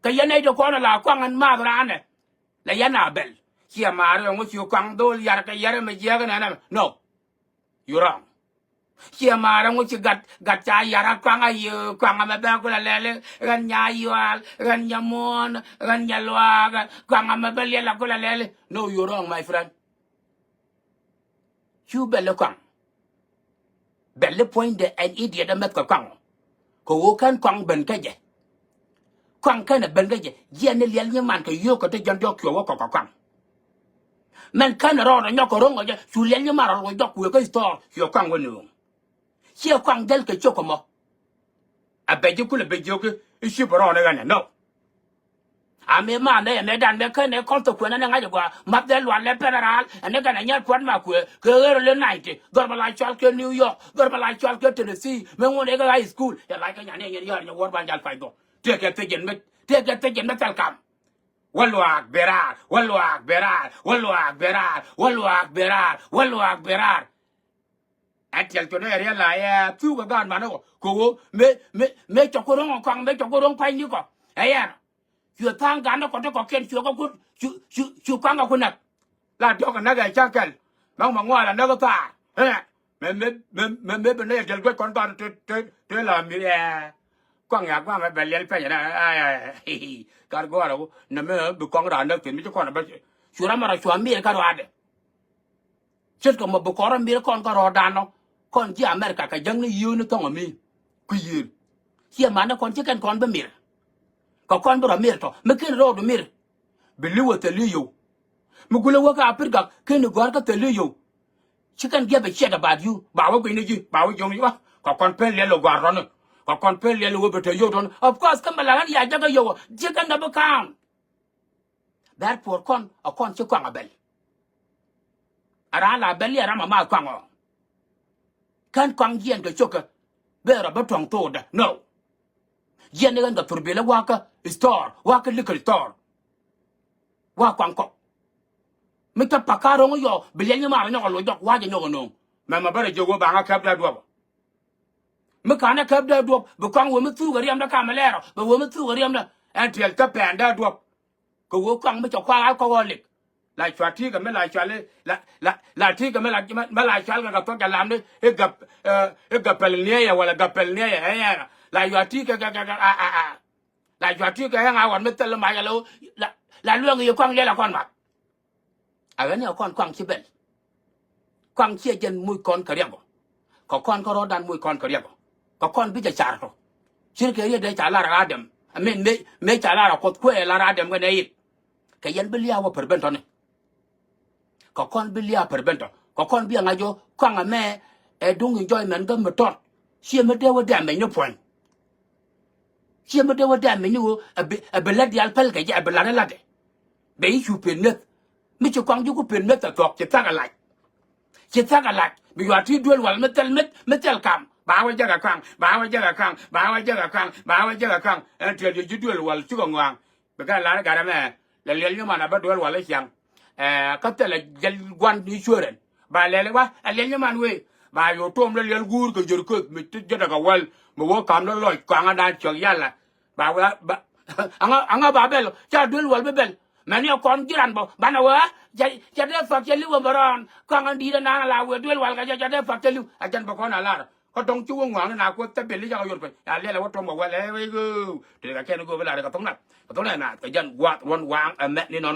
cái yên này cho con là quăng ăn ma ra này là yên nào bel chia mà rồi ngồi chịu quăng đôi yar cái yar mà chia cái này no you wrong chia mà rồi ngồi chịu gặt trái yar quăng mà bé cô là lele gan nhai yual gan nyamon gan nyalwa quăng mà bé lele cô là lele no you wrong my friend you bel quăng bel point de an idiot da met quăng ko kan quăng ben cái gì quăng cái này bên cái gì giờ này liền như man cái yêu cái tên cho kiểu có quăng man kan rồi nó có rong rồi chú liền như mà rồi đọc của cái store hiểu quăng quên nữa giờ quăng del cái chỗ mà à bây giờ cũng là bây giờ cái issue bro này cái no à mấy mà này mấy đàn mấy cái này con tụi nó ngay được qua mặt del loạn lên federal anh cái này nhát quấn mà của cái lên này thì gọi mà lại cho cái New York gọi mà lại cho cái Tennessee mấy ngôi cái high school ya lại cái nhà này nhà nhà world bank phải đó thế cái tiền mất tal cam walwa berar walwa berar walwa berar walwa berar walwa berar atel to ne ria la ya tu ga gan ma no ko me cho ko rong kwang me cho ko rong pai ni ko aya chu thang gan ko to ko ken chu ko chu kwang ko na la do ka na ga cha kan ma ma ngwa la na ko ta me be ne del ko kon ta te la mi ya quăng nhà quăng cái bè liên phải vậy nè cái gọi là nằm ở bực quăng ra nước tiền mấy con là bao chú ra mà là chú mi cái đó đấy chết còn một bực con mi con cái đó đàn nó con chỉ America cái dân nó yêu nó không ở mi quy yêu chỉ mà nó con chỉ cần con bên mi có con bên mi thôi mấy cái rồi mi bị lưu ở lưu mà cứ lưu cái áp lực cái nó gọi cái lưu chỉ cần give a shit about you bảo cái này gì bảo giống như có con pen liên lo gọi rồi có con pen liên lo bete yo don of course cái mà là ya jaga yo chỉ cần double count therefore con chỉ quăng abel ara la bel ya rama ma quăng kan quăng yen cái choka bera batong to da no yen ne ga turbela waka store waka liquor store wa quăng ko mi ta pakaro yo bilenya ma no lo dok wa je no no ma bare jogo ba nga kap da do mi kana kap da do bu kwang wo mi tu ga riam da ka ma lero bu wo mi tu ga riam da antel ka pan da do ko wo kwang mi cho kwa ko wo lik la chwa thi ga me la chwa le la thi ga me la chwa ga to ga lam de e ga pel ne ya wala ga pel ne ya ya la yo thi ga la chwa thi ga nga wan mi tel ma ya lo la luang yo kwang le la kon ma à cái này con quăng chi bel quăng chi chân mui con cái riêng có con có đàn mui con cái riêng có con biết trả rồi chỉ cái đây trả là ra dem mình trả là cột quê là ra dem cái này cái dân beli ao per bento này có con beli ao per bento có con biết ngay cho quăng à mẹ đúng enjoyment cái một tròn chỉ mới đeo dem mình nó point chỉ mới đeo dem mình nó bela đi alpel cái gì bela này đấy chụp hình nhất mi cho quang ju pen met tok che taka lak bi wa ti duel wal metel kam ba wa jaga kang en te ju duel wal chu ngwang be ga la ga me le le ñu mana ba duel wal le xiang ka te le gel gwan ni choren ba le wa le ñu man we ba yo tom le gur ko jor ko mi ti joda ga wal mo wo kam lo loy kwang da chok yalla ba wa anga ba bel cha duel wal be bel mani kon jiran bo bana wa jadi fak cheli wa baran kan di na la we duel wal ga jadi fak cheli ajan bo kon ala ko dong chu ngwang na ko ta beli ja yor pe ya le wa tom bo wa le we go te ga ken go bela ga tong na na ka jan wa won wang a met ni no